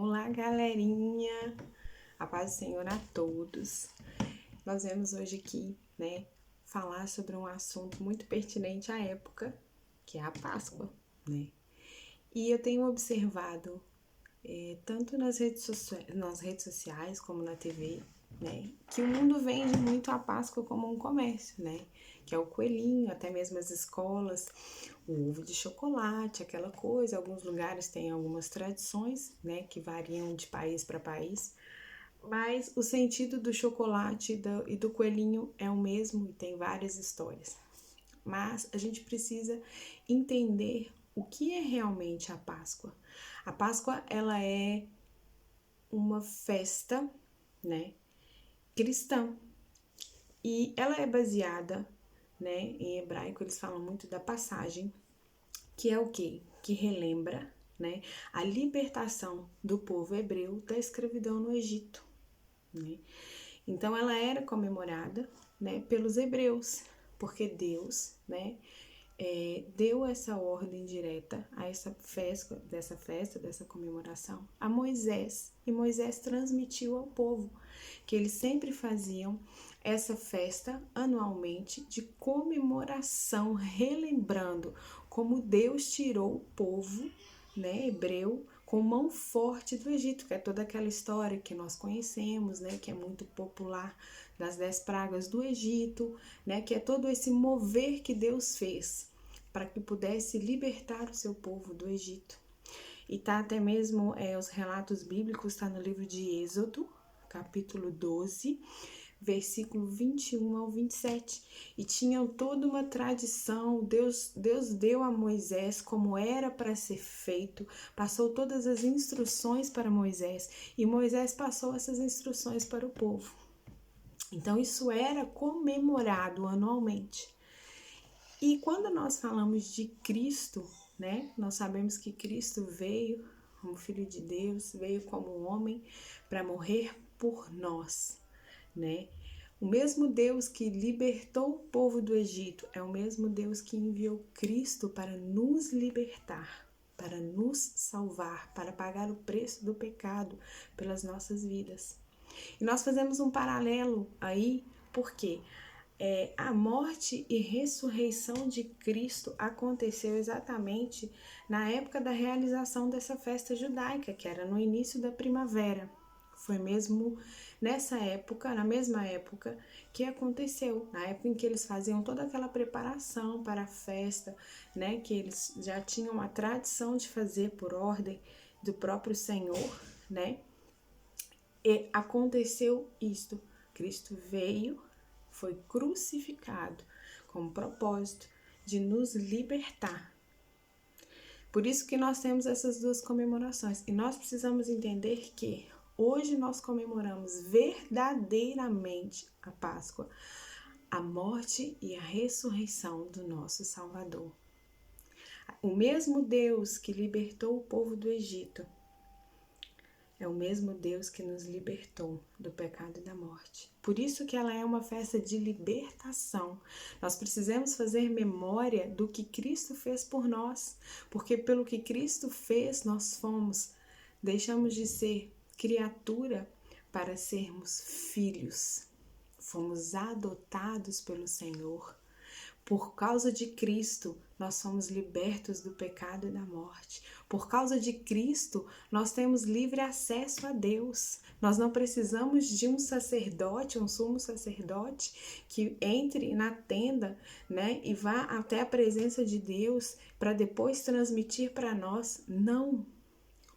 Olá, galerinha! A paz do Senhor a todos. Nós vamos hoje aqui, falar sobre um assunto muito pertinente à época, que é a Páscoa, E eu tenho observado, tanto nas redes sociais como na TV, que o mundo vende muito a Páscoa como um comércio, que é o coelhinho, até mesmo as escolas, o ovo de chocolate, aquela coisa. Alguns lugares têm algumas tradições, que variam de país para país, mas o sentido do chocolate e do coelhinho é o mesmo e tem várias histórias. Mas a gente precisa entender o que é realmente a Páscoa. A Páscoa, ela é uma festa, cristã, e ela é baseada, em hebraico eles falam muito da passagem, que é o quê? Que relembra, a libertação do povo hebreu da escravidão no Egito, Então ela era comemorada, pelos hebreus, porque Deus, deu essa ordem direta a dessa comemoração a Moisés, e Moisés transmitiu ao povo que eles sempre faziam essa festa anualmente de comemoração, relembrando como Deus tirou o povo, hebreu, com mão forte do Egito, que é toda aquela história que nós conhecemos, que é muito popular, das 10 pragas do Egito, que é todo esse mover que Deus fez para que pudesse libertar o seu povo do Egito. E tá até mesmo os relatos bíblicos, está no livro de Êxodo, capítulo 12, versículo 21 ao 27. E tinham toda uma tradição, Deus deu a Moisés como era para ser feito, passou todas as instruções para Moisés, e Moisés passou essas instruções para o povo. Então isso era comemorado anualmente. E quando nós falamos de Cristo, nós sabemos que Cristo veio como Filho de Deus, veio como homem para morrer por nós, O mesmo Deus que libertou o povo do Egito é o mesmo Deus que enviou Cristo para nos libertar, para nos salvar, para pagar o preço do pecado pelas nossas vidas. E nós fazemos um paralelo aí, porque a morte e ressurreição de Cristo aconteceu exatamente na época da realização dessa festa judaica, que era no início da primavera. Foi mesmo nessa época, na mesma época que aconteceu, na época em que eles faziam toda aquela preparação para a festa, que eles já tinham a tradição de fazer por ordem do próprio Senhor, E aconteceu isto. Cristo veio, foi crucificado com o propósito de nos libertar. Por isso que nós temos essas duas comemorações. E nós precisamos entender que hoje nós comemoramos verdadeiramente a Páscoa, a morte e a ressurreição do nosso Salvador. O mesmo Deus que libertou o povo do Egito é o mesmo Deus que nos libertou do pecado e da morte. Por isso que ela é uma festa de libertação. Nós precisamos fazer memória do que Cristo fez por nós, porque pelo que Cristo fez, nós deixamos de ser criatura para sermos filhos. Fomos adotados pelo Senhor. Por causa de Cristo, nós somos libertos do pecado e da morte. Por causa de Cristo, nós temos livre acesso a Deus. Nós não precisamos de um sacerdote, um sumo sacerdote, que entre na tenda, e vá até a presença de Deus para depois transmitir para nós. Não.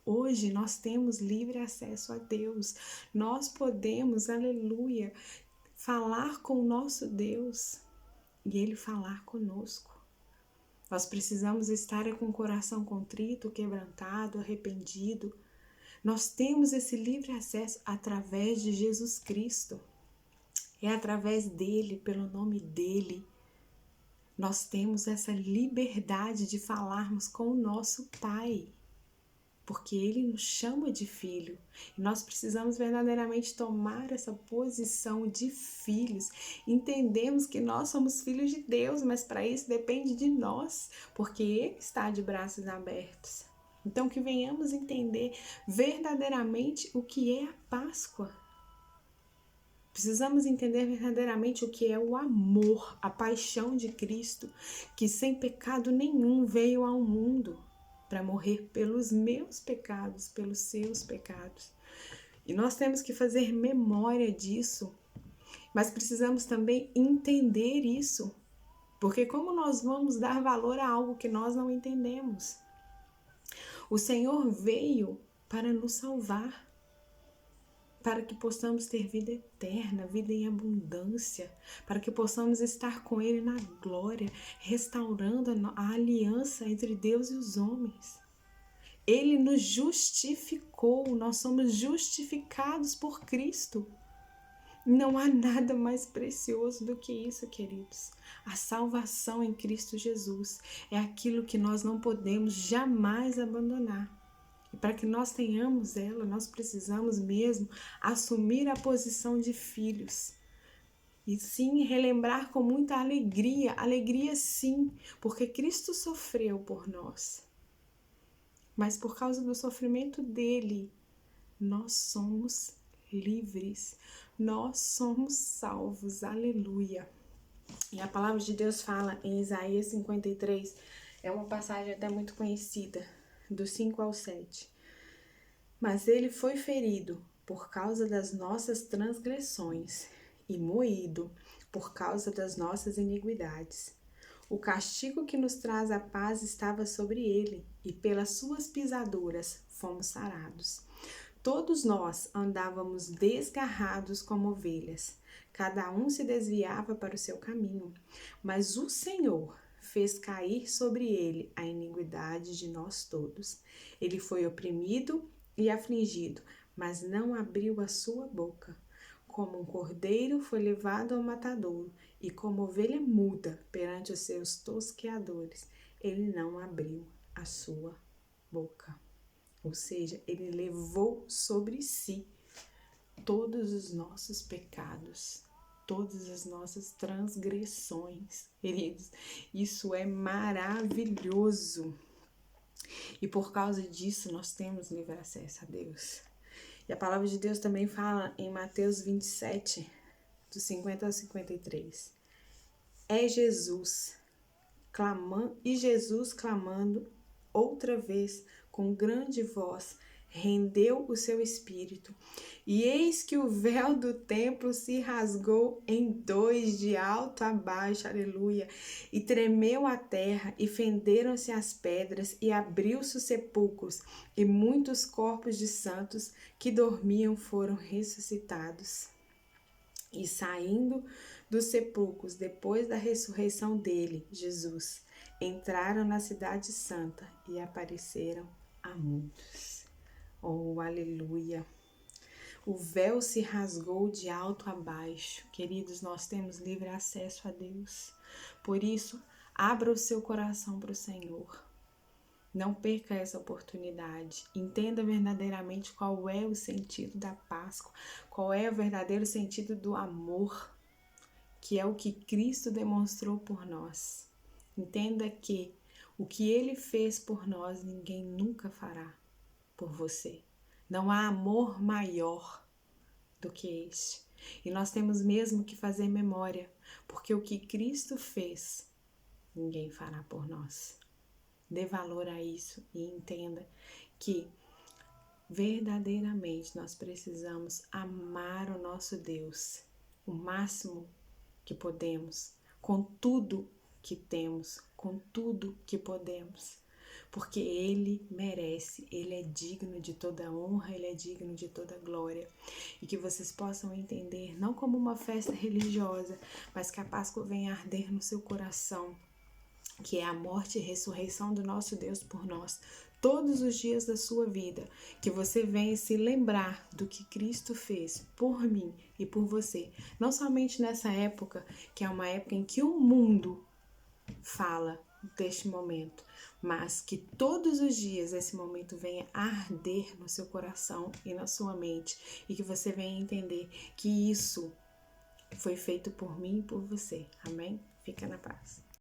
Hoje nós temos livre acesso a Deus. Nós podemos, aleluia, falar com o nosso Deus e Ele falar conosco. Nós precisamos estar com o coração contrito, quebrantado, arrependido. Nós temos esse livre acesso através de Jesus Cristo. É através dele, pelo nome dele, nós temos essa liberdade de falarmos com o nosso Pai, porque ele nos chama de filho. E nós precisamos verdadeiramente tomar essa posição de filhos. Entendemos que nós somos filhos de Deus, mas para isso depende de nós, porque ele está de braços abertos. Então, que venhamos entender verdadeiramente o que é a Páscoa. Precisamos entender verdadeiramente o que é o amor, a paixão de Cristo, que sem pecado nenhum veio ao mundo para morrer pelos meus pecados, pelos seus pecados. E nós temos que fazer memória disso, mas precisamos também entender isso, porque como nós vamos dar valor a algo que nós não entendemos? O Senhor veio para nos salvar, para que possamos ter vida eterna, vida em abundância, para que possamos estar com Ele na glória, restaurando a aliança entre Deus e os homens. Ele nos justificou, nós somos justificados por Cristo. Não há nada mais precioso do que isso, queridos. A salvação em Cristo Jesus é aquilo que nós não podemos jamais abandonar. E para que nós tenhamos ela, nós precisamos mesmo assumir a posição de filhos. E sim, relembrar com muita alegria, alegria sim, porque Cristo sofreu por nós. Mas por causa do sofrimento dele, nós somos livres, nós somos salvos, aleluia. E a palavra de Deus fala em Isaías 53, é uma passagem até muito conhecida, do 5 ao 7. Mas ele foi ferido por causa das nossas transgressões e moído por causa das nossas iniquidades. O castigo que nos traz a paz estava sobre ele, e pelas suas pisaduras fomos sarados. Todos nós andávamos desgarrados como ovelhas, cada um se desviava para o seu caminho, mas o Senhor fez cair sobre ele a iniquidade de nós todos. Ele foi oprimido e afligido, mas não abriu a sua boca. Como um cordeiro foi levado ao matadouro, e como ovelha muda perante os seus tosqueadores, ele não abriu a sua boca. Ou seja, ele levou sobre si todos os nossos pecados, todas as nossas transgressões. Queridos, isso é maravilhoso. E por causa disso, nós temos livre acesso a Deus. E a palavra de Deus também fala em Mateus 27, dos 50 ao 53. Jesus clamando outra vez com grande voz, rendeu o seu espírito. E eis que o véu do templo se rasgou em dois, de alto a baixo, aleluia. E tremeu a terra, e fenderam-se as pedras, e abriu-se os sepulcros, e muitos corpos de santos que dormiam foram ressuscitados. E saindo dos sepulcros, depois da ressurreição dele, Jesus, entraram na cidade santa e apareceram a muitos. Oh, aleluia! O véu se rasgou de alto a baixo. Queridos, nós temos livre acesso a Deus. Por isso, abra o seu coração para o Senhor. Não perca essa oportunidade. Entenda verdadeiramente qual é o sentido da Páscoa, qual é o verdadeiro sentido do amor, que é o que Cristo demonstrou por nós. Entenda que o que Ele fez por nós, ninguém nunca fará por você. Não há amor maior do que este. E nós temos mesmo que fazer memória, porque o que Cristo fez, ninguém fará por nós. Dê valor a isso e entenda que verdadeiramente nós precisamos amar o nosso Deus o máximo que podemos, com tudo que temos, com tudo que podemos, porque Ele merece, Ele é digno de toda honra, Ele é digno de toda glória. E que vocês possam entender, não como uma festa religiosa, mas que a Páscoa venha arder no seu coração, que é a morte e ressurreição do nosso Deus por nós, todos os dias da sua vida, que você venha se lembrar do que Cristo fez por mim e por você, não somente nessa época, que é uma época em que o mundo fala deste momento, mas que todos os dias esse momento venha arder no seu coração e na sua mente, e que você venha entender que isso foi feito por mim e por você. Amém? Fica na paz.